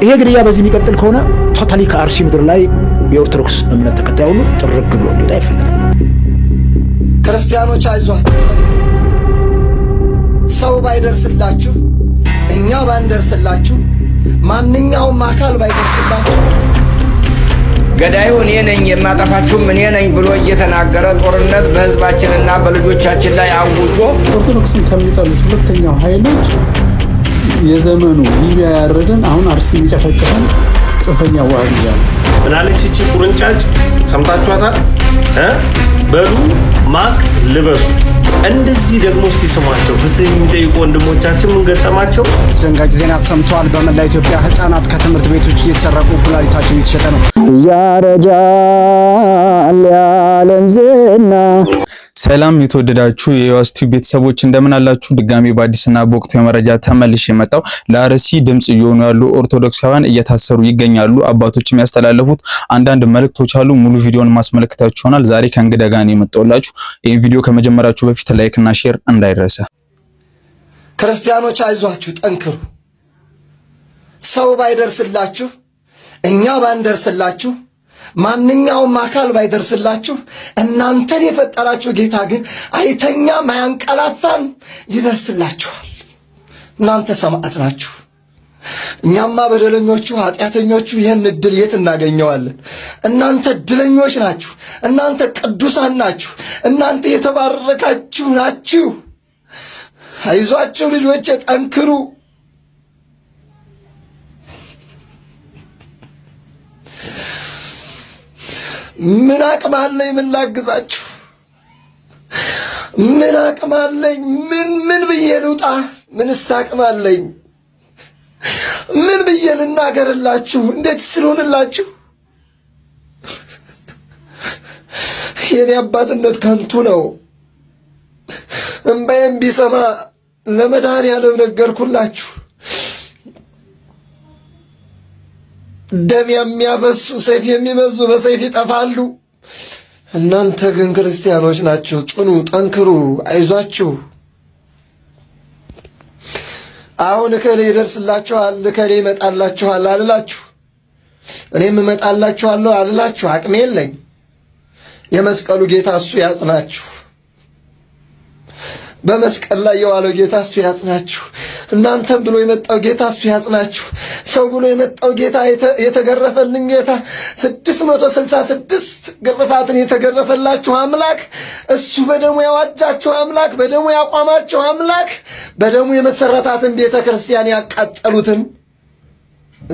ይሄ ግድያ በዚህ የሚቀጥል ከሆነ ቶታሊ ከአርሲ ምድር ላይ የኦርቶዶክስ እምነት ተከታይ ሁሉ ጥርግ ብሎ እንዲወጣ አይፈልግም። ክርስቲያኖች አይዟችሁ፣ ሰው ባይደርስላችሁ፣ እኛ ባንደርስላችሁ፣ ማንኛውም አካል ባይደርስላችሁ ገዳዩ እኔ ነኝ የማጠፋችሁም እኔ ነኝ ብሎ እየተናገረ ጦርነት በህዝባችንና በልጆቻችን ላይ አውጆ ኦርቶዶክስን ከሚጠሉት ሁለተኛው ኃይሎች የዘመኑ ሊቢያ ያረደን አሁን አርሲ የሚጨፈጨፈን ጽንፈኛ ዋህብያ ነው። ምናለች እቺ ቁርንጫጭ ሰምታችኋታል? በሉ ማቅ ልበሱ። እንደዚህ ደግሞ እስቲ ስሟቸው ፍትህ የሚጠይቁ ወንድሞቻችን ምን ገጠማቸው? አስደንጋጭ ዜና ተሰምቷል። በመላ ኢትዮጵያ ህፃናት ከትምህርት ቤቶች እየተሰረቁ ኩላሊታቸው እየተሸጠ ነው። ያረጃል የዓለም ዝና። ሰላም የተወደዳችሁ የዩአስቲው ቤተሰቦች እንደምን አላችሁ? ድጋሚ በአዲስና በወቅታዊ መረጃ ተመልሼ መጣሁ። ለአርሲ ድምጽ እየሆኑ ያሉ ኦርቶዶክሳውያን እየታሰሩ ይገኛሉ። አባቶች የሚያስተላልፉት አንዳንድ መልእክቶች አሉ። ሙሉ ቪዲዮን ማስመለከታችሁ ይሆናል። ዛሬ ከእንግዳ ጋር ነው የመጣሁላችሁ። ይህን ቪዲዮ ከመጀመራችሁ በፊት ላይክ እና ሼር እንዳይረሳ። ክርስቲያኖች አይዟችሁ፣ ጠንክሩ። ሰው ባይደርስላችሁ፣ እኛ ባንደርስላችሁ፣ ማንኛውም አካል ባይደርስላችሁ፣ እናንተን የፈጠራችሁ ጌታ ግን አይተኛም አያንቀላፋም፣ ይደርስላችኋል። እናንተ ሰማዕት ናችሁ። እኛማ በደለኞቹ ኃጢአተኞቹ ይህን እድል የት እናገኘዋለን? እናንተ እድለኞች ናችሁ። እናንተ ቅዱሳን ናችሁ። እናንተ የተባረካችሁ ናችሁ። አይዟችሁ ልጆቼ፣ ጠንክሩ። ምን አቅም አለኝ? ምን ላግዛችሁ? ምን አቅም አለኝ? ምን ብዬ ልውጣ? ምንስ አቅም አለኝ? ምን ብዬ ልናገርላችሁ? እንዴት ስለሆንላችሁ? የኔ አባትነት ከንቱ ነው። እምባዬም ቢሰማ ለመድኃኔዓለም ነገርኩላችሁ። ደም የሚያፈሱ ሰይፍ የሚመዙ በሰይፍ ይጠፋሉ። እናንተ ግን ክርስቲያኖች ናችሁ። ጽኑ፣ ጠንክሩ፣ አይዟችሁ። አሁን እከሌ ይደርስላችኋል፣ እከሌ ይመጣላችኋል አልላችሁ። እኔም እመጣላችኋለሁ አልላችሁ። አቅሜ የለኝ። የመስቀሉ ጌታ እሱ ያጽናችሁ። በመስቀል ላይ የዋለው ጌታ እሱ ያጽናችሁ። እናንተም ብሎ የመጣው ጌታ እሱ ያጽናችሁ። ሰው ብሎ የመጣው ጌታ የተገረፈልን ጌታ 666 ግርፋትን የተገረፈላችሁ አምላክ እሱ በደሙ ያዋጃችሁ አምላክ፣ በደሙ ያቋማችሁ አምላክ፣ በደሙ የመሰረታትን ቤተ ክርስቲያን ያቃጠሉትን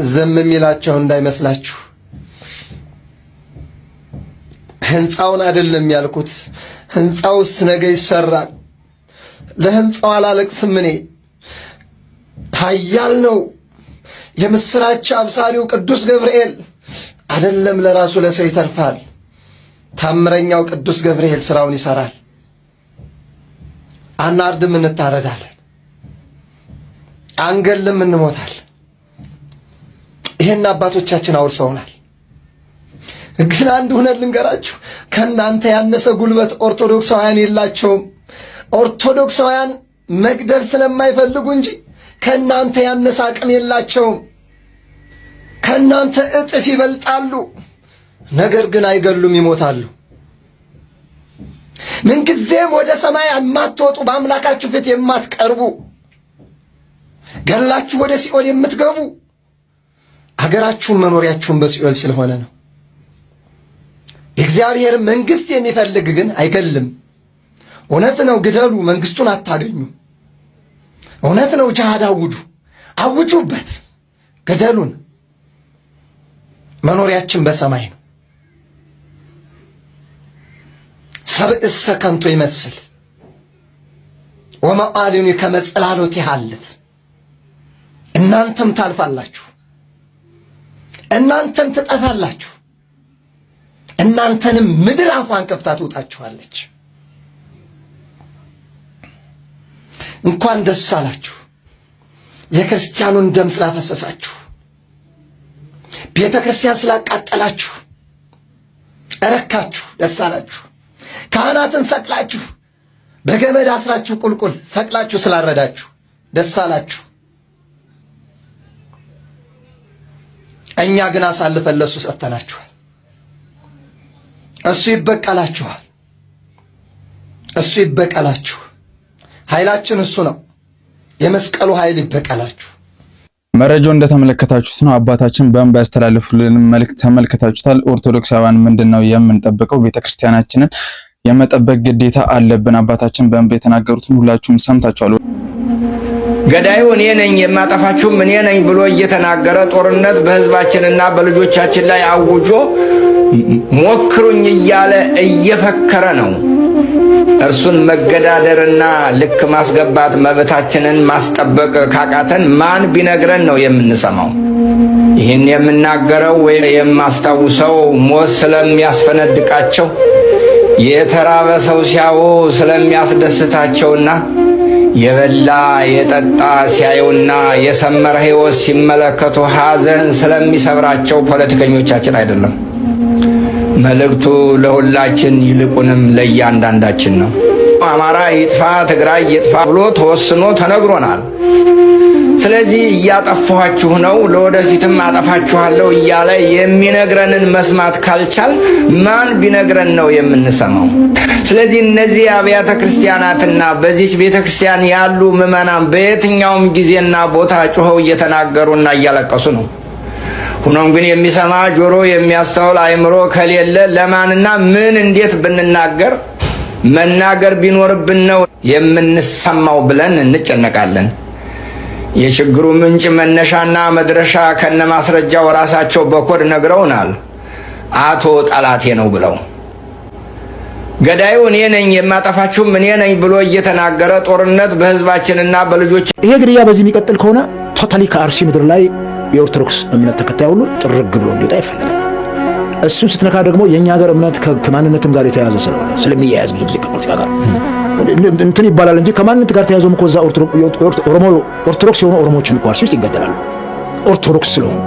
ዝም የሚላቸው እንዳይመስላችሁ። ህንፃውን አይደለም ያልኩት፣ ህንፃውስ ነገ ይሰራል። ለህንፃው አላለቅስም እኔ። ኃያል ነው የምስራች አብሳሪው ቅዱስ ገብርኤል። አይደለም ለራሱ ለሰው ይተርፋል። ታምረኛው ቅዱስ ገብርኤል ስራውን ይሰራል። አናርድም፣ እንታረዳለን፣ አንገልም፣ እንሞታለን። ይሄን አባቶቻችን አውርሰውናል። ግን አንድ ሁነት ልንገራችሁ፣ ከእናንተ ያነሰ ጉልበት ኦርቶዶክሳውያን የላቸውም። ኦርቶዶክሳውያን መግደል ስለማይፈልጉ እንጂ ከእናንተ ያነሰ አቅም የላቸውም። ከእናንተ እጥፍ ይበልጣሉ። ነገር ግን አይገሉም፣ ይሞታሉ። ምንጊዜም ወደ ሰማይ የማትወጡ፣ በአምላካችሁ ፊት የማትቀርቡ፣ ገላችሁ ወደ ሲኦል የምትገቡ፣ አገራችሁን መኖሪያችሁን በሲኦል ስለሆነ ነው። የእግዚአብሔር መንግሥት የሚፈልግ ግን አይገልም። እውነት ነው፣ ግደሉ፣ መንግሥቱን አታገኙ። እውነት ነው፣ ጅሃድ አውጁ፣ አውጁበት፣ ግደሉን። መኖሪያችን በሰማይ ነው። ሰብእሰ ከንቶ ይመስል ወመዓልኑ ከመ ጽላሎት ይሃልፍ። እናንተም ታልፋላችሁ፣ እናንተም ትጠፋላችሁ፣ እናንተንም ምድር አፏን ከፍታ ትውጣችኋለች። እንኳን ደስ አላችሁ። የክርስቲያኑን ደም ስላፈሰሳችሁ፣ ቤተ ክርስቲያን ስላቃጠላችሁ እረካችሁ፣ ደስ አላችሁ። ካህናትን ሰቅላችሁ በገመድ አስራችሁ ቁልቁል ሰቅላችሁ ስላረዳችሁ ደስ አላችሁ። እኛ ግን አሳልፈን ለሱ ሰጥተናችኋል። እሱ ይበቀላችኋል። እሱ ይበቀላችሁ። ኃይላችን እሱ ነው። የመስቀሉ ኃይል ይበቀላችሁ። መረጃው እንደተመለከታችሁት ነው። አባታችን በእንባ ያስተላልፉልን መልእክት ተመልክታችሁታል። ኦርቶዶክሳውያን ምንድነው የምንጠብቀው? ቤተክርስቲያናችንን የመጠበቅ ግዴታ አለብን። አባታችን በእንባ የተናገሩትን ሁላችሁም ሰምታችኋል። ገዳዩ እኔ ነኝ የማጠፋችሁም እኔ ነኝ ብሎ እየተናገረ ጦርነት በህዝባችንና በልጆቻችን ላይ አውጆ ሞክሩኝ እያለ እየፈከረ ነው። እርሱን መገዳደርና ልክ ማስገባት መብታችንን ማስጠበቅ ካቃተን ማን ቢነግረን ነው የምንሰማው? ይህን የምናገረው ወይ የማስታውሰው ሞት ስለሚያስፈነድቃቸው የተራበ ሰው ሲያዩ ስለሚያስደስታቸውና የበላ የጠጣ ሲያዩና የሰመረ ሕይወት ሲመለከቱ ሐዘን ስለሚሰብራቸው ፖለቲከኞቻችን አይደለም። መልእክቱ ለሁላችን ይልቁንም ለእያንዳንዳችን ነው። አማራ ይጥፋ፣ ትግራይ ይጥፋ ብሎ ተወስኖ ተነግሮናል። ስለዚህ እያጠፋችሁ ነው፣ ለወደፊትም አጠፋችኋለሁ እያለ የሚነግረንን መስማት ካልቻል ማን ቢነግረን ነው የምንሰማው? ስለዚህ እነዚህ አብያተ ክርስቲያናትና በዚች ቤተክርስቲያን ያሉ ምዕመናን በየትኛውም ጊዜና ቦታ ጮኸው እየተናገሩና እያለቀሱ ነው። ሆኖም ግን የሚሰማ ጆሮ የሚያስተውል አእምሮ ከሌለ ለማንና ምን እንዴት ብንናገር መናገር ቢኖርብን ነው የምንሰማው ብለን እንጨነቃለን። የችግሩ ምንጭ መነሻና መድረሻ ከነማስረጃው ራሳቸው በኮድ ነግረውናል። አቶ ጠላቴ ነው ብለው ገዳዩ እኔ ነኝ የማጠፋችሁም እኔ ነኝ ብሎ እየተናገረ ጦርነት በህዝባችንና በልጆች ይሄ ግድያ በዚህ የሚቀጥል ከሆነ ቶታሊ ከአርሲ ምድር ላይ የኦርቶዶክስ እምነት ተከታይ ሁሉ ጥርግ ብሎ እንዲወጣ ይፈልጋል። እሱ ስትነካ ደግሞ የኛ ሀገር እምነት ከማንነትም ጋር የተያያዘ ስለሆነ ስለሚያያዝ ብዙ ጊዜ ከፖለቲካ ጋር እንትን ይባላል እንጂ ከማንነት ጋር ተያይዞም እኮ እዛ ኦርቶዶክስ የሆኑ ኦሮሞዎችም እኮ አርሲ ውስጥ ይገደላሉ። ኦርቶዶክስ ስለሆኑ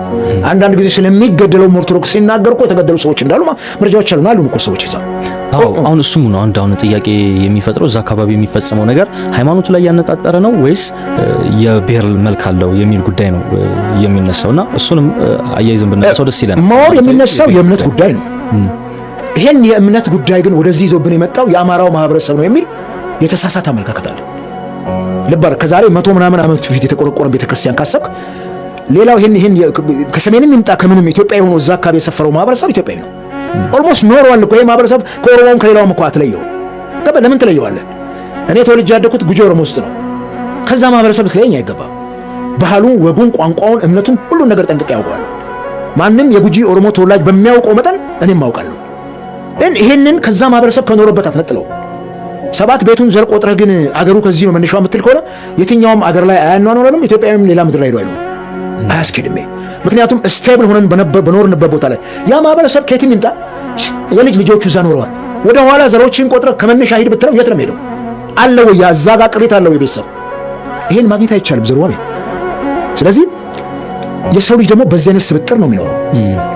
አንዳንድ ጊዜ ስለሚገደለውም ኦርቶዶክስ ሲናገር እኮ የተገደሉ ሰዎች እንዳሉ መረጃዎች አሉን እኮ ሰዎች ይዛ አሁን እሱም ነው አሁን ጥያቄ የሚፈጥረው እዛ አካባቢ የሚፈጸመው ነገር ሃይማኖቱ ላይ ያነጣጠረ ነው ወይስ የብሔር መልክ አለው የሚል ጉዳይ ነው የሚነሳውና እሱንም አያይዘን ብናነሳው ደስ ይላል። ሞር የሚነሳው የእምነት ጉዳይ ነው። ይሄን የእምነት ጉዳይ ግን ወደዚህ ይዞብን የመጣው የአማራው ማህበረሰብ ነው የሚል የተሳሳተ አመለካከት አለ። ልባር ከዛሬ 100 ምናምን ዓመት በፊት የተቆረቆረ ቤተክርስቲያን ካሰብክ ሌላው ይሄን ከሰሜንም ይምጣ ከምንም ኢትዮጵያ የሆነው እዛ አካባቢ የሰፈረው ማህበረሰብ ኢትዮጵያዊ ነው። ኦልሞስት ኖርዋል እኮ ይሄ ማህበረሰብ ከኦሮሞም ከሌላውም እኮ አትለየው። ለምን ትለየዋለህ? እኔ ተወልጄ ያደኩት ጉጂ ኦሮሞ ውስጥ ነው። ከዛ ማህበረሰብ ትለየኝ አይገባም። ባህሉን፣ ወጉን፣ ቋንቋውን፣ እምነቱን ሁሉን ነገር ጠንቅቄ ያውቀዋለሁ። ማንም የጉጂ ኦሮሞ ተወላጅ በሚያውቀው መጠን እኔም አውቃለሁ። ይሄንን ከዛ ማህበረሰብ ከኖረበት አትነጥለው። 7 ቤቱን ዘር ቆጥረህ ግን አገሩ ከዚህ ነው መነሻው የምትል ከሆነ የትኛውም አገር ላይ አያኗኖረንም። ኢትዮጵያዊም ሌላ ምድር ላይ ሄዶ አይኖርም። አያስኬድም። ምክንያቱም ስቴብል ሆነን በኖርንበት ቦታ ላይ ያ ማህበረሰብ ከየትም ይምጣ የልጅ ልጆቹ እዛ ኖረዋል። ወደ ኋላ ዘሮችን ቆጥረህ ከመነሻ ሂድ ብትለው የት ነው የምሄደው? አለ ወይ እዛ ጋር ቅሬታ አለው የቤተሰብ ይሄን ማግኘት አይቻልም ዘሩ አለ። ስለዚህ የሰው ልጅ ደግሞ በዚህ አይነት ስብጥር ነው የሚኖረው።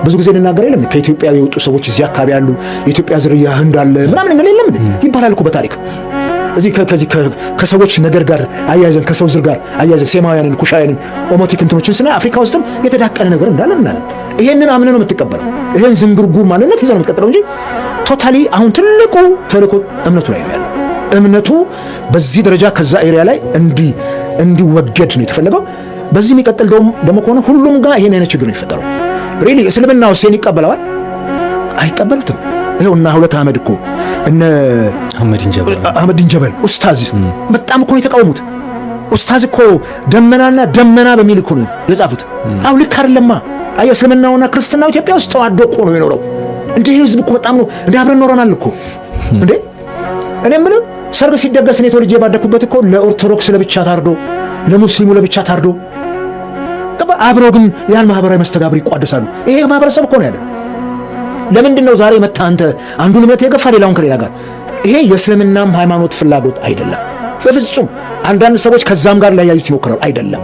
ብዙ ጊዜ እንናገር የለም ከኢትዮጵያ የወጡ ሰዎች እዚህ አካባቢ ያሉ የኢትዮጵያ ዝርያ ህንድ አለ ምናምን እንል የለም ይባላል እኮ በታሪክ እዚህ ከሰዎች ነገር ጋር አያይዘን ከሰው ዝር ጋር አያይዘን ሴማውያንን፣ ኩሻውያንን፣ ኦሞቲክ እንትኖችን ስና አፍሪካ ውስጥም የተዳቀለ ነገር እንዳለ እናለን። ይሄንን አምነህ ነው የምትቀበለው። ይሄን ዝንጉርጉር ማንነት ይዘህ ነው የምትቀጥለው እንጂ ቶታሊ አሁን ትልቁ ተልእኮ እምነቱ ላይ ነው ያለው። እምነቱ በዚህ ደረጃ ከዛ ኤሪያ ላይ እንዲወገድ ነው የተፈለገው። በዚህ የሚቀጥል ደግሞ ከሆነ ሁሉም ጋር ይሄን አይነት ችግር ነው የሚፈጠረው። ሪሊ እስልምና ውስጥ ይቀበለዋል አይቀበሉትም። ይሄውና ሁለት አህመድ እኮ እነ አህመድ ጀበል ኡስታዝ በጣም እኮ የተቃወሙት። ኡስታዝ እኮ ደመና በሚል እኮ ነው የጻፉት። አው ልክ አይደለማ። አይ እስልምናውና ክርስትናው ኢትዮጵያ ውስጥ ተዋዶ እኮ ነው የኖረው። እንዴ ህዝብ እኮ በጣም ነው እንዴ አብረን ኖረናል እኮ እንዴ። እኔ የምልህ ሰርግ ሲደገስ እኔ ተወልጄ ባደኩበት እኮ ለኦርቶዶክስ ለብቻ ታርዶ ለሙስሊሙ ለብቻ ታርዶ አብረው ግን ያን ማህበራዊ መስተጋብር ይቋደሳሉ። ይሄ ማህበረሰብ እኮ ነው ያለው። ለምንድን ነው ዛሬ መጣ አንተ አንዱን እምነት የገፋ ሌላውን ከሌላ ጋር? ይሄ የእስልምናም ሃይማኖት ፍላጎት አይደለም በፍጹም። አንዳንድ ሰዎች ከዛም ጋር ሊያያዩት ይሞክራሉ። አይደለም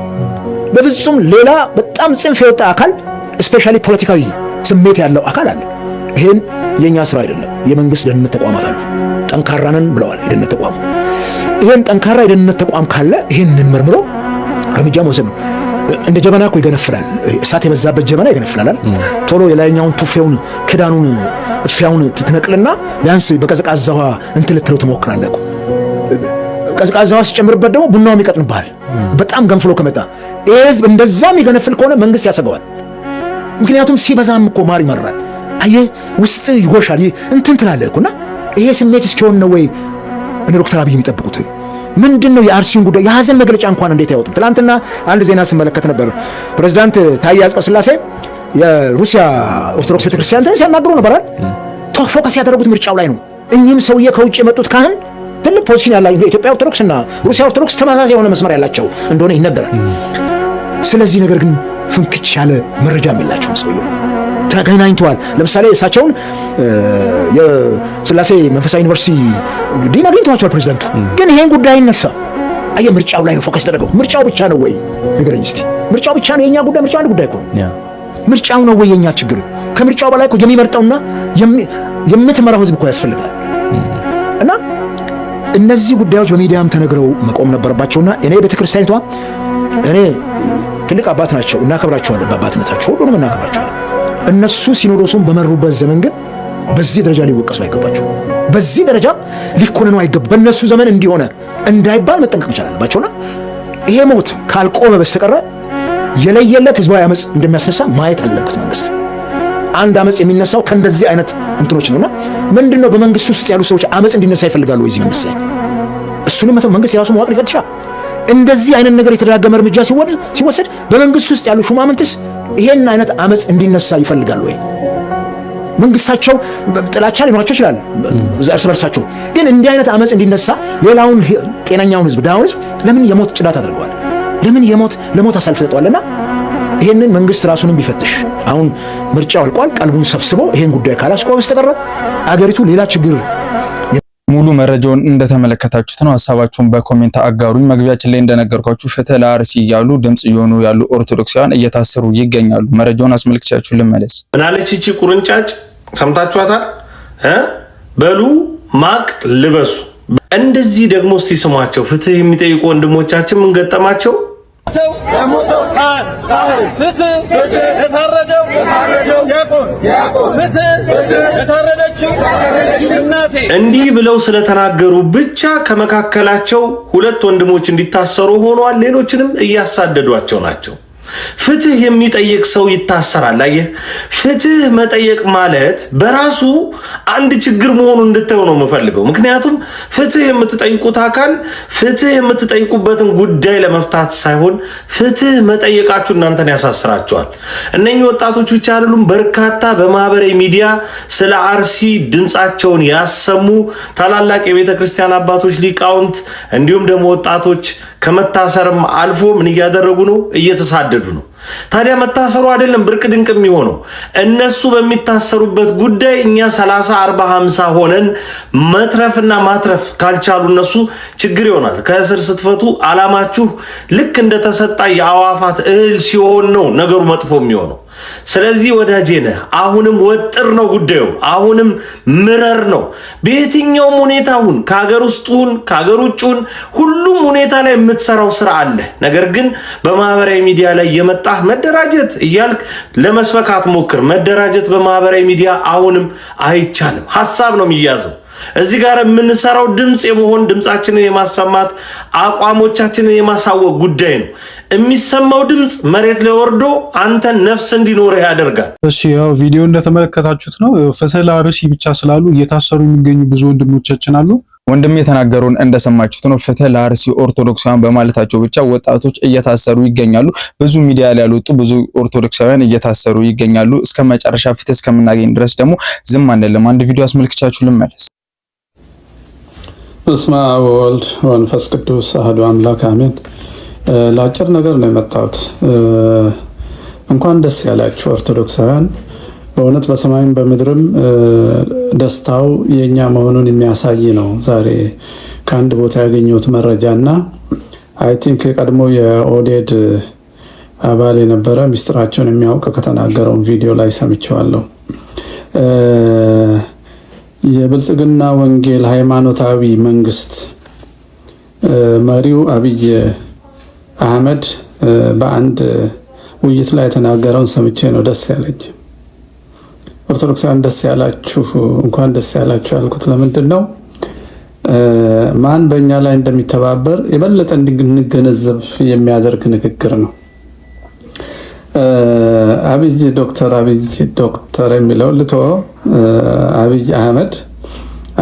በፍጹም። ሌላ በጣም ጽንፍ የወጣ አካል ስፔሻሊ ፖለቲካዊ ስሜት ያለው አካል አለ። ይሄን የኛ ስራ አይደለም። የመንግስት ደህንነት ተቋማት አሉ፣ ጠንካራ ነን ብለዋል የደህንነት ተቋም። ይሄን ጠንካራ የደህንነት ተቋም ካለ ይሄንን መርምሮ እርምጃ መውሰድ ነው። እንደ ጀበና እኮ ይገነፍላል። እሳት የበዛበት ጀበና ይገነፍላል። ቶሎ የላይኛውን ቱፌውን ክዳኑን እፊያውን ትነቅልና ቢያንስ በቀዝቃዛ ውሃ እንትን ልትለው ትሞክራለህ እኮ። ቀዝቃዛ ውሃ ሲጨምርበት ደግሞ ቡናውም ይቀጥንብሃል በጣም ገንፍሎ ከመጣ። ይህ ህዝብ እንደዛም ይገነፍል ከሆነ መንግስት ያሰገዋል። ምክንያቱም ሲበዛም እኮ ማር ይመራል። አየህ ውስጥ ይጎሻል እንትን ትላለህ እኮና ይሄ ስሜት እስኪሆን ነው ወይ እነ ዶክተር አብይ የሚጠብቁት? ምንድነው የአርሲውን ጉዳይ የሐዘን መግለጫ እንኳን እንዴት ያወጡም? ትናንትና አንድ ዜና ስመለከት ነበር። ፕሬዝዳንት ታዬ አጽቀሥላሴ የሩሲያ ኦርቶዶክስ ቤተክርስቲያን ሲያናግሩ ነበር። ፎከስ ያደረጉት ምርጫው ላይ ነው። እኚህም ሰውዬ ከውጭ የመጡት ካህን ትልቅ ፖዚሽን ያላቸው የኢትዮጵያ ኦርቶዶክስና ሩሲያ ኦርቶዶክስ ተመሳሳይ የሆነ መስመር ያላቸው እንደሆነ ይነገራል። ስለዚህ ነገር ግን ፍንክች ያለ መረጃም የላቸውም። ሰውዬው ተገናኝተዋል። ለምሳሌ እሳቸውን የስላሴ መንፈሳዊ ዩኒቨርሲቲ ዲን አግኝተዋቸዋል ፕሬዝዳንቱ። ግን ይሄን ጉዳይ ይነሳ አየህ ምርጫው ላይ ነው ፎከስ ተደረገው። ምርጫው ብቻ ነው ወይ ንገረኝ እስቲ? ምርጫው ብቻ ነው የኛ ጉዳይ? ምርጫው አንድ ጉዳይ እኮ ነው። ምርጫው ነው ወይ የኛ ችግር? ከምርጫው በላይ እኮ የሚመርጠውና የምትመራው ህዝብ እኮ ያስፈልጋል። እና እነዚህ ጉዳዮች በሚዲያም ተነግረው መቆም ነበረባቸውና እኔ ቤተክርስቲያኒቷ እኔ ትልቅ አባት ናቸው፣ እናከብራቸዋለን። በአባትነታቸው ሁሉንም እናከብራቸዋለን። እነሱ ሲኖዶሱን በመሩበት ዘመን ግን በዚህ ደረጃ ሊወቀሱ አይገባቸው፣ በዚህ ደረጃ ሊኮነኑ አይገባ። በእነሱ ዘመን እንዲሆነ እንዳይባል መጠንቀቅ መቻል አለባቸውና ይሄ ሞት ካልቆመ በስተቀረ የለየለት ህዝባዊ አመጽ እንደሚያስነሳ ማየት አለበት መንግስት። አንድ አመጽ የሚነሳው ከእንደዚህ አይነት እንትኖች ነውና ምንድነው በመንግስት ውስጥ ያሉ ሰዎች አመጽ እንዲነሳ ይፈልጋሉ ወይ? እዚህ መንግስት ላይ እሱንም መንግስት የራሱ መዋቅር ይፈትሻል። እንደዚህ አይነት ነገር የተደጋገመ እርምጃ ሲወሰድ በመንግስት ውስጥ ያሉ ሹማምንትስ ይሄን አይነት አመጽ እንዲነሳ ይፈልጋሉ ወይ? መንግስታቸው ጥላቻ ሊኖራቸው ይችላል እርስ በርሳቸው፣ ግን እንዲህ አይነት አመጽ እንዲነሳ ሌላውን ጤነኛውን ህዝብ ዳውን ህዝብ ለምን የሞት ጭዳት አድርገዋል? ለምን ለሞት አሳልፍ ሰጠዋልና ይሄንን መንግስት ራሱንም ቢፈትሽ። አሁን ምርጫው አልቋል። ቀልቡን ሰብስቦ ይሄን ጉዳይ ካላስቆመ በስተቀር አገሪቱ ሌላ ችግር። ሙሉ መረጃውን እንደተመለከታችሁት ነው። ሐሳባችሁን በኮሜንት አጋሩኝ። መግቢያችን ላይ እንደነገርኳችሁ ፍትህ ለአርሲ እያሉ ድምጽ እየሆኑ ያሉ ኦርቶዶክሳውያን እየታሰሩ ይገኛሉ። መረጃውን አስመልክቻችሁ ልመለስ። ምናለች እቺ ቁርንጫጭ? ሰምታችኋታል? በሉ ማቅ ልበሱ። እንደዚህ ደግሞ እስቲ ስሟቸው። ፍትህ የሚጠይቁ ወንድሞቻችን ምን ገጠማቸው? ፍትህ የታረደው ያዕቆብ፣ ፍትህ የታረደችው እናቴ። እንዲህ ብለው ስለተናገሩ ብቻ ከመካከላቸው ሁለት ወንድሞች እንዲታሰሩ ሆኗል። ሌሎችንም እያሳደዷቸው ናቸው። ፍትህ የሚጠይቅ ሰው ይታሰራል። አየህ፣ ፍትህ መጠየቅ ማለት በራሱ አንድ ችግር መሆኑን እንድታዩ ነው የምፈልገው። ምክንያቱም ፍትህ የምትጠይቁት አካል ፍትህ የምትጠይቁበትን ጉዳይ ለመፍታት ሳይሆን ፍትህ መጠየቃችሁ እናንተን ያሳስራቸዋል። እነኚህ ወጣቶች ብቻ አይደሉም፣ በርካታ በማህበራዊ ሚዲያ ስለ አርሲ ድምፃቸውን ያሰሙ ታላላቅ የቤተ ክርስቲያን አባቶች፣ ሊቃውንት እንዲሁም ደግሞ ወጣቶች ከመታሰርም አልፎ ምን እያደረጉ ነው? እየተሳደዱ ነው። ታዲያ መታሰሩ አይደለም ብርቅ ድንቅ የሚሆነው፣ እነሱ በሚታሰሩበት ጉዳይ እኛ 30 40 50 ሆነን መትረፍና ማትረፍ ካልቻሉ እነሱ ችግር ይሆናል። ከእስር ስትፈቱ አላማችሁ ልክ እንደተሰጣ የአዋፋት እህል ሲሆን ነው ነገሩ መጥፎ የሚሆነው። ስለዚህ ወዳጄ ነህ፣ አሁንም ወጥር ነው ጉዳዩ፣ አሁንም ምረር ነው። በየትኛውም ሁኔታ ሁን፣ ከሀገር ውስጥ ሁን፣ ከሀገር ውጭ ሁን፣ ሁሉም ሁኔታ ላይ የምትሰራው ስራ አለ። ነገር ግን በማህበራዊ ሚዲያ ላይ የመጣህ መደራጀት እያልክ ለመስበክ አትሞክር። መደራጀት በማህበራዊ ሚዲያ አሁንም አይቻልም። ሀሳብ ነው የሚያዘው። እዚህ ጋር የምንሰራው ድምጽ የመሆን ድምጻችንን የማሰማት አቋሞቻችንን የማሳወቅ ጉዳይ ነው። የሚሰማው ድምጽ መሬት ላይ ወርዶ አንተን ነፍስ እንዲኖር ያደርጋል። እሺ፣ ያው ቪዲዮ እንደተመለከታችሁት ነው። ፍትህ ለአርሲ ብቻ ስላሉ እየታሰሩ የሚገኙ ብዙ ወንድሞቻችን አሉ። ወንድም የተናገሩን እንደሰማችሁት ነው። ፍትህ ለአርሲ ኦርቶዶክሳውያን በማለታቸው ብቻ ወጣቶች እየታሰሩ ይገኛሉ። ብዙ ሚዲያ ላይ ያልወጡ ብዙ ኦርቶዶክሳውያን እየታሰሩ ይገኛሉ። እስከ መጨረሻ ፍትህ እስከምናገኝ ድረስ ደግሞ ዝም አንልም። አንድ ቪዲዮ አስመልክቻችሁ ልመለስ። በስመ አብ ወወልድ ወመንፈስ ቅዱስ አሐዱ አምላክ አሜን። ለአጭር ነገር ነው የመጣሁት። እንኳን ደስ ያላችሁ ኦርቶዶክሳውያን። በእውነት በሰማይም በምድርም ደስታው የኛ መሆኑን የሚያሳይ ነው። ዛሬ ከአንድ ቦታ ያገኘሁት መረጃና አይ ቲንክ ቀድሞ የኦዴድ አባል የነበረ ሚስጥራቸውን የሚያውቅ ከተናገረውን ቪዲዮ ላይ ሰምቼዋለሁ። የብልጽግና ወንጌል ሃይማኖታዊ መንግስት መሪው አብይ አህመድ በአንድ ውይይት ላይ የተናገረውን ሰምቼ ነው ደስ ያለኝ። ኦርቶዶክሳውያን ደስ ያላችሁ፣ እንኳን ደስ ያላችሁ ያልኩት ለምንድን ነው? ማን በእኛ ላይ እንደሚተባበር የበለጠ እንድንገነዘብ የሚያደርግ ንግግር ነው። ዶክተር የሚለው ልቶ አብይ አህመድ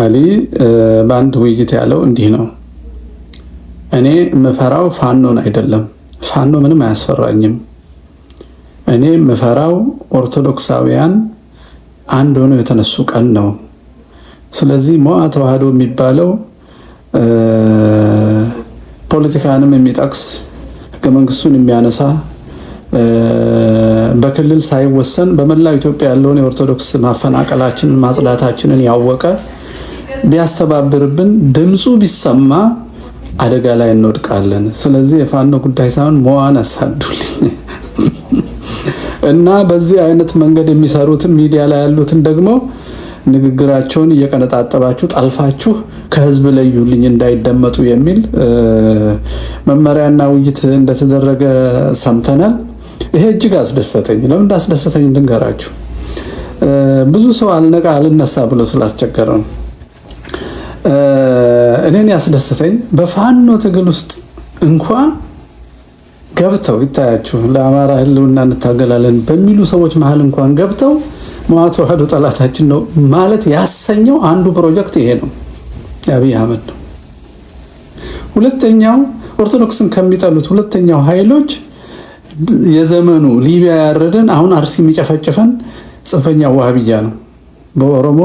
አሊ በአንድ ውይይት ያለው እንዲህ ነው። እኔ የምፈራው ፋኖን አይደለም፣ ፋኖ ምንም አያስፈራኝም። እኔ የምፈራው ኦርቶዶክሳውያን አንድ ሆነው የተነሱ ቀን ነው። ስለዚህ ሞዓ ተዋህዶ የሚባለው ፖለቲካንም የሚጠቅስ ሕገ መንግስቱን የሚያነሳ በክልል ሳይወሰን በመላው ኢትዮጵያ ያለውን የኦርቶዶክስ ማፈናቀላችንን ማጽዳታችንን ያወቀ ቢያስተባብርብን ድምፁ ቢሰማ አደጋ ላይ እንወድቃለን። ስለዚህ የፋኖ ጉዳይ ሳይሆን ሞዓን አሳዱልኝ እና በዚህ አይነት መንገድ የሚሰሩትን ሚዲያ ላይ ያሉትን ደግሞ ንግግራቸውን እየቀነጣጠባችሁ ጠልፋችሁ ከህዝብ ለዩልኝ እንዳይደመጡ የሚል መመሪያና ውይይት እንደተደረገ ሰምተናል። ይሄ እጅግ አስደሰተኝ። ለምን እንዳስደሰተኝ ልንገራችሁ። ብዙ ሰው አልነቃ አልነሳ ብሎ ስላስቸገረ ነው። እኔን ያስደሰተኝ በፋኖ ትግል ውስጥ እንኳ ገብተው ይታያችሁ ለአማራ ህልውና እንታገላለን በሚሉ ሰዎች መሀል እንኳን ገብተው ሞዓ ተዋህዶ ጠላታችን ነው ማለት ያሰኘው አንዱ ፕሮጀክት ይሄ ነው፣ የአብይ አህመድ ነው። ሁለተኛው ኦርቶዶክስን ከሚጠሉት ሁለተኛው ኃይሎች የዘመኑ ሊቢያ ያረደን አሁን አርሲ የሚጨፈጭፈን ጽንፈኛው ዋሃብያ ነው። በኦሮሞ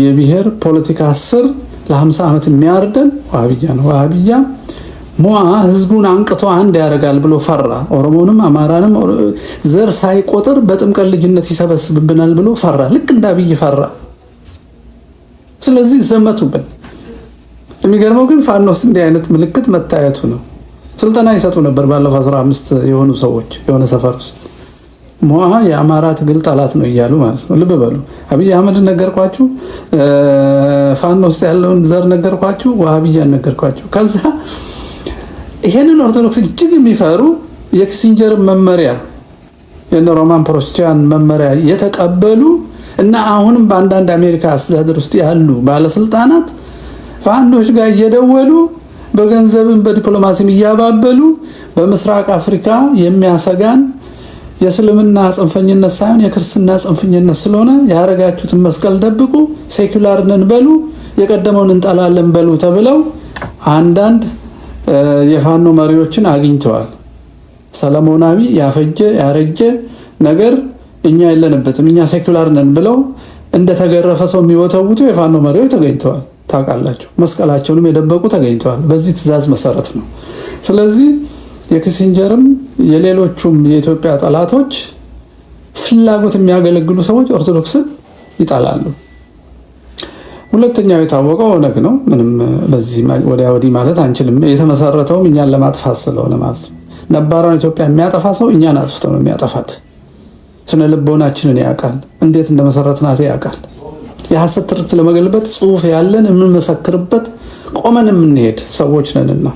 የብሔር ፖለቲካ ስር ለ50 ዓመት የሚያርደን ዋሃብያ ነው። ዋሃብያ ሞዓ ህዝቡን አንቅቶ አንድ ያደርጋል ብሎ ፈራ። ኦሮሞንም አማራንም ዘር ሳይቆጥር በጥምቀት ልጅነት ይሰበስብብናል ብሎ ፈራ። ልክ እንደ አብይ ፈራ። ስለዚህ ዘመቱብን። የሚገርመው ግን ፋኖስ እንዲህ አይነት ምልክት መታየቱ ነው። ስልጠና ይሰጡ ነበር ባለፈው 15 የሆኑ ሰዎች የሆነ ሰፈር ውስጥ ሞዓ የአማራ ትግል ጠላት ነው እያሉ ማለት ነው። ልብ በሉ። አብይ አህመድ ነገርኳችሁ፣ ፋኖ ውስጥ ያለውን ዘር ነገርኳችሁ፣ ዋሃብያን ነገርኳችሁ። ከዛ ይሄንን ኦርቶዶክስ እጅግ የሚፈሩ የኪሲንጀር መመሪያ የነ ሮማን ፕሮስቻን መመሪያ የተቀበሉ እና አሁንም በአንዳንድ አሜሪካ አስተዳደር ውስጥ ያሉ ባለስልጣናት ፋኖች ጋር እየደወሉ በገንዘብም በዲፕሎማሲም እያባበሉ በምስራቅ አፍሪካ የሚያሰጋን የእስልምና ጽንፈኝነት ሳይሆን የክርስትና ጽንፈኝነት ስለሆነ ያረጋችሁትን መስቀል ደብቁ፣ ሴኩላር ነን በሉ፣ የቀደመውን እንጠላለን በሉ ተብለው አንዳንድ የፋኖ መሪዎችን አግኝተዋል። ሰለሞናዊ ያፈጀ ያረጀ ነገር እኛ የለንበትም እኛ ሴኩላር ነን ብለው እንደተገረፈ ሰው የሚወተውቱ የፋኖ መሪዎች ተገኝተዋል። ታውቃላችሁ፣ መስቀላቸውንም የደበቁ ተገኝተዋል። በዚህ ትዕዛዝ መሰረት ነው። ስለዚህ የኪሲንጀርም የሌሎቹም የኢትዮጵያ ጠላቶች ፍላጎት የሚያገለግሉ ሰዎች ኦርቶዶክስን ይጠላሉ። ሁለተኛው የታወቀው ኦነግ ነው። ምንም በዚህ ወዲያ ወዲህ ማለት አንችልም። የተመሰረተውም እኛን ለማጥፋት ስለሆነ ማለት ነው። ነባራውን ኢትዮጵያ የሚያጠፋ ሰው እኛን አጥፍቶ ነው የሚያጠፋት። ስነ ልቦናችንን ያውቃል፣ እንዴት እንደመሰረትናት ያውቃል። የሐሰት ትርክት ለመገልበጥ ጽሑፍ ያለን የምንመሰክርበት ቆመን የምንሄድ ሰዎች ነንና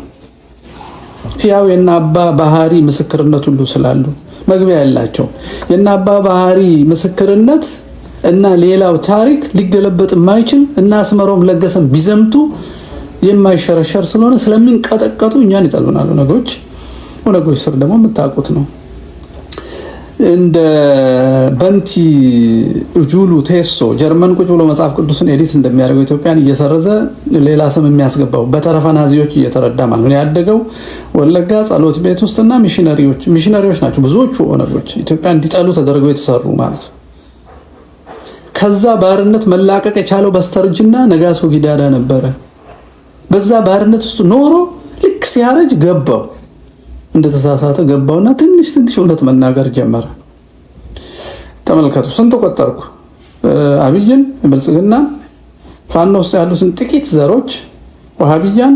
ሕያው የእነ አባ ባህሪ ምስክርነት ሁሉ ስላሉ መግቢያ ያላቸው የእነ አባ ባህሪ ምስክርነት እና ሌላው ታሪክ ሊገለበጥ የማይችል እና አስመሮም ለገሰም ቢዘምቱ የማይሸረሸር ስለሆነ ስለሚንቀጠቀጡ እኛን ይጠሉናል ኦነጎች። ኦነጎች ስር ደግሞ የምታውቁት ነው እንደ በንቲ ጁሉ ቴሶ ጀርመን ቁጭ ብሎ መጽሐፍ ቅዱስን ኤዲት እንደሚያደርገው ኢትዮጵያን እየሰረዘ ሌላ ስም የሚያስገባው በተረፈ ናዚዎች እየተረዳ ማለት ነው። ያደገው ወለጋ ጸሎት ቤት ውስጥና ሚሽነሪዎች ናቸው ብዙዎቹ ኦነጎች ኢትዮጵያ እንዲጠሉ ተደርገው የተሰሩ ማለት ነው። ከዛ ባርነት መላቀቅ የቻለው በስተርጅና ነጋሶ ጊዳዳ ነበረ። በዛ ባርነት ውስጥ ኖሮ ልክ ሲያረጅ ገባው እንደተሳሳተ ገባውና ትንሽ እውነት መናገር ጀመረ። ተመልከቱ፣ ስንት ቆጠርኩ? አብይን፣ ብልጽግና፣ ፋኖ ውስጥ ያሉትን ጥቂት ዘሮች፣ ዋሃብያን፣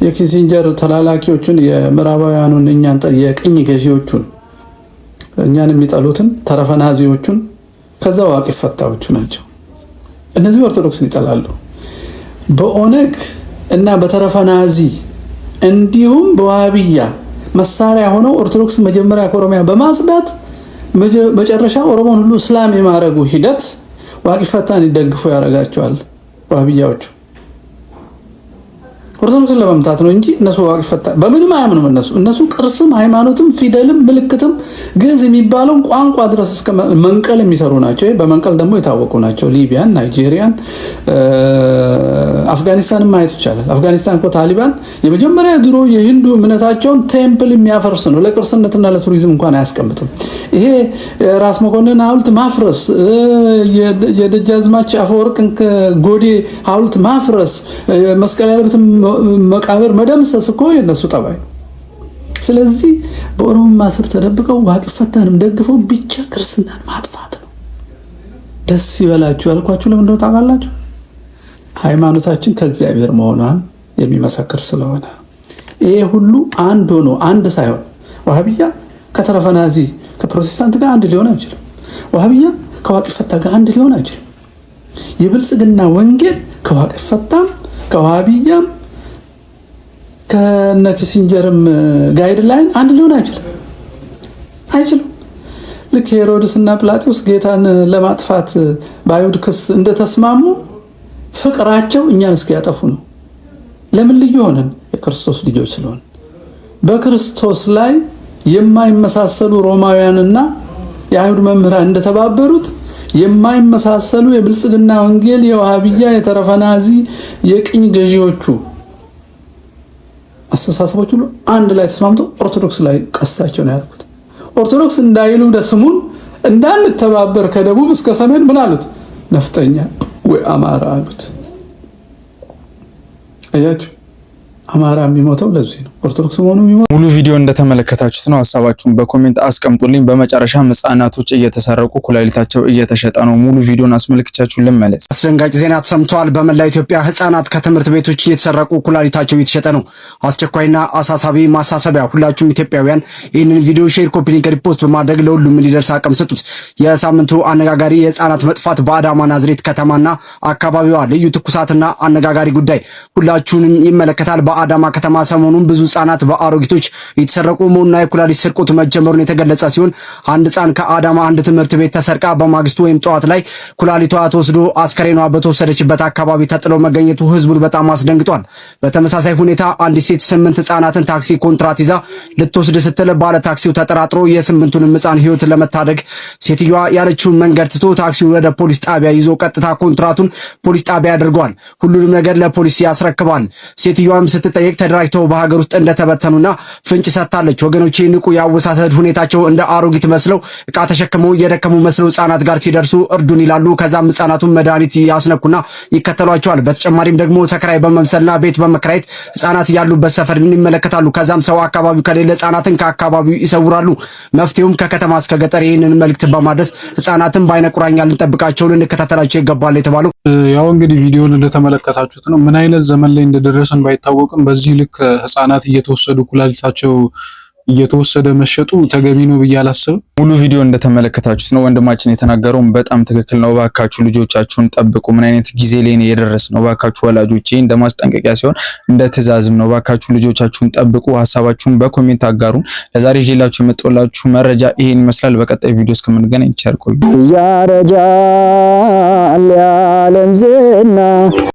የኪሲንጀር ተላላኪዎቹን፣ የምዕራባውያኑን እኛን የቅኝ ገዢዎቹን እኛን የሚጠሉትን ተረፈናዚዎቹን፣ ከዛ ዋቂ ፈታዎቹ ናቸው። እነዚህ ኦርቶዶክስን ይጠላሉ። በኦነግ እና በተረፈናዚ እንዲሁም በዋሃብያ መሳሪያ ሆነው ኦርቶዶክስ መጀመሪያ ከኦሮሚያ በማጽዳት መጨረሻ ኦሮሞን ሁሉ እስላም የማረጉ ሂደት ዋቂ ፈታን ይደግፉ ያረጋቸዋል ዋህብያዎቹ። ኦርቶዶክስን ለመምታት ነው እንጂ እነሱ ዋቂ ፈታ በምንም አያምኑም። እነሱ ቅርስም ሃይማኖትም ፊደልም ምልክትም ግዕዝ የሚባለውን ቋንቋ ድረስ እስከ መንቀል የሚሰሩ ናቸው። በመንቀል ደግሞ የታወቁ ናቸው። ሊቢያን፣ ናይጄሪያን፣ አፍጋኒስታንን ማየት ይቻላል። አፍጋኒስታን እኮ ታሊባን የመጀመሪያ ድሮ የሂንዱ እምነታቸውን ቴምፕል የሚያፈርስ ነው። ለቅርስነትና ለቱሪዝም እንኳን አያስቀምጥም። ይሄ ራስ መኮንን ሐውልት ማፍረስ፣ የደጃዝማች አፈወርቅን ጎዴ ሐውልት ማፍረስ፣ መስቀል ያለበትም መቃብር መደምሰስ እኮ የነሱ ጠባይ። ስለዚህ በኦሮሞ ስር ተደብቀው ዋቂ ፈታንም ደግፈው ብቻ ክርስትናን ማጥፋት ነው። ደስ ይበላችሁ ያልኳችሁ ለምን ነው ታውቃላችሁ? ሃይማኖታችን ከእግዚአብሔር መሆኗን የሚመሰክር ስለሆነ ይሄ ሁሉ አንድ ሆኖ አንድ ሳይሆን ዋህብያ ከተረፈናዚ ከፕሮቴስታንት ጋር አንድ ሊሆን አይችልም። ዋህብያ ከዋቂ ፈታ ጋር አንድ ሊሆን አይችልም። የብልጽግና ወንጌል ከዋቂ ፈታም ከዋህብያም ከነኪሲንጀርም ጋይድላይን አንድ ሊሆን አይችልም። ልክ ሄሮድስና ጲላጦስ ጌታን ለማጥፋት በአይሁድ ክስ እንደተስማሙ ፍቅራቸው እኛን እስኪያጠፉ ነው። ለምን ልዩ ሆነን? የክርስቶስ ልጆች ስለሆን። በክርስቶስ ላይ የማይመሳሰሉ ሮማውያንና የአይሁድ መምህራን እንደተባበሩት የማይመሳሰሉ የብልጽግና ወንጌል የዋሃብያ የተረፈናዚ የቅኝ ገዢዎቹ አስተሳሰቦች ሁሉ አንድ ላይ ተስማምተው ኦርቶዶክስ ላይ ቀስታቸው ነው ያደረጉት። ኦርቶዶክስ እንዳይሉ ደስሙን እንዳንተባበር ከደቡብ እስከ ሰሜን ምን አሉት? ነፍጠኛ ወይ አማራ አሉት። አያችሁ፣ አማራ የሚሞተው ለዚህ ነው። ኦርቶዶክስ መሆኑ የሚሞተው። ሙሉ ቪዲዮ እንደተመለከታችሁት ነው። ሐሳባችሁን በኮሜንት አስቀምጡልኝ። በመጨረሻም ሕፃናቶች እየተሰረቁ ኩላሊታቸው እየተሸጠ ነው። ሙሉ ቪዲዮን አስመልክቻችሁ ልመለስ። አስደንጋጭ ዜና ተሰምቷል። በመላ ኢትዮጵያ ሕፃናት ከትምህርት ቤቶች እየተሰረቁ ኩላሊታቸው እየተሸጠ ነው። አስቸኳይና አሳሳቢ ማሳሰቢያ። ሁላችሁም ኢትዮጵያውያን ይህንን ቪዲዮ ሼር፣ ኮፒ ሊንክ፣ ሪፖስት በማድረግ ለሁሉም እንዲደርስ አቅም ስጡት። የሳምንቱ አነጋጋሪ የሕፃናት መጥፋት በአዳማ ናዝሬት ከተማና አካባቢዋ ልዩ ትኩሳትና አነጋጋሪ ጉዳይ ሁላችሁንም ይመለከታል። በአዳማ ከተማ ሰሞኑን ብዙ ሕፃናት በአሮጊቶች የተሰረቁ መሆኑና የኩላሊት ስርቆት መጀመሩን የተገለጸ ሲሆን አንድ ሕፃን ከአዳማ አንድ ትምህርት ቤት ተሰርቃ በማግስቱ ወይም ጠዋት ላይ ኩላሊቷ ተወስዶ አስከሬኗ በተወሰደችበት አካባቢ ተጥሎ መገኘቱ ህዝቡን በጣም አስደንግጧል። በተመሳሳይ ሁኔታ አንዲት ሴት 8 ሕፃናትን ታክሲ ኮንትራት ይዛ ልትወስድ ስትል ባለ ታክሲው ተጠራጥሮ የ8ቱንም ሕፃን ህይወት ለመታደግ ሴትዮዋ ያለችውን መንገድ ትቶ ታክሲውን ወደ ፖሊስ ጣቢያ ይዞ ቀጥታ ኮንትራቱን ፖሊስ ጣቢያ ያደርገዋል። ሁሉንም ነገር ለፖሊስ ያስረክባል። ሴትዮዋም ስትጠየቅ ተደራጅተው በሀገር ውስጥ እንደተበተኑና ፍንጭ ሰጥታለች። ወገኖቼ ንቁ። የአወሳሰድ ሁኔታቸው እንደ አሮጊት መስለው እቃ ተሸክመው እየደከሙ መስለው ሕፃናት ጋር ሲደርሱ እርዱን ይላሉ። ከዛም ሕፃናቱን መድኃኒት ያስነኩና ይከተሏቸዋል። በተጨማሪም ደግሞ ተከራይ በመምሰልና ቤት በመከራየት ሕፃናት ያሉበት ሰፈር ይመለከታሉ። ከዛም ሰው አካባቢው ከሌለ ሕፃናትን ከአካባቢው ይሰውራሉ። መፍትሄውም ከከተማ እስከ ገጠር ይህንን መልእክት በማድረስ ሕፃናትን በአይነ ቁራኛ ልንጠብቃቸው ልንከታተላቸው ይገባል የተባለው ያው እንግዲህ ቪዲዮን እንደተመለከታችሁት ነው። ምን አይነት ዘመን ላይ እንደደረሰን ባይታወቅም በዚህ ልክ ሕፃናት እየተወሰዱ ኩላሊታቸው እየተወሰደ መሸጡ ተገቢ ነው ብዬ አላስብም። ሙሉ ቪዲዮ እንደተመለከታችሁት ነው። ወንድማችን የተናገረውን በጣም ትክክል ነው። ባካችሁ ልጆቻችሁን ጠብቁ። ምን አይነት ጊዜ ላይ ነው የደረስነው? ባካችሁ ወላጆቼ እንደ ማስጠንቀቂያ ሲሆን እንደ ትዕዛዝም ነው። ባካችሁ ልጆቻችሁን ጠብቁ። ሐሳባችሁን በኮሜንት አጋሩን። ለዛሬ ይዤላችሁ የመጣሁላችሁ መረጃ ይሄን ይመስላል። በቀጣይ ቪዲዮ እስከምንገናኝ ቸር ቆዩ። ያረጃል የዓለም ዝና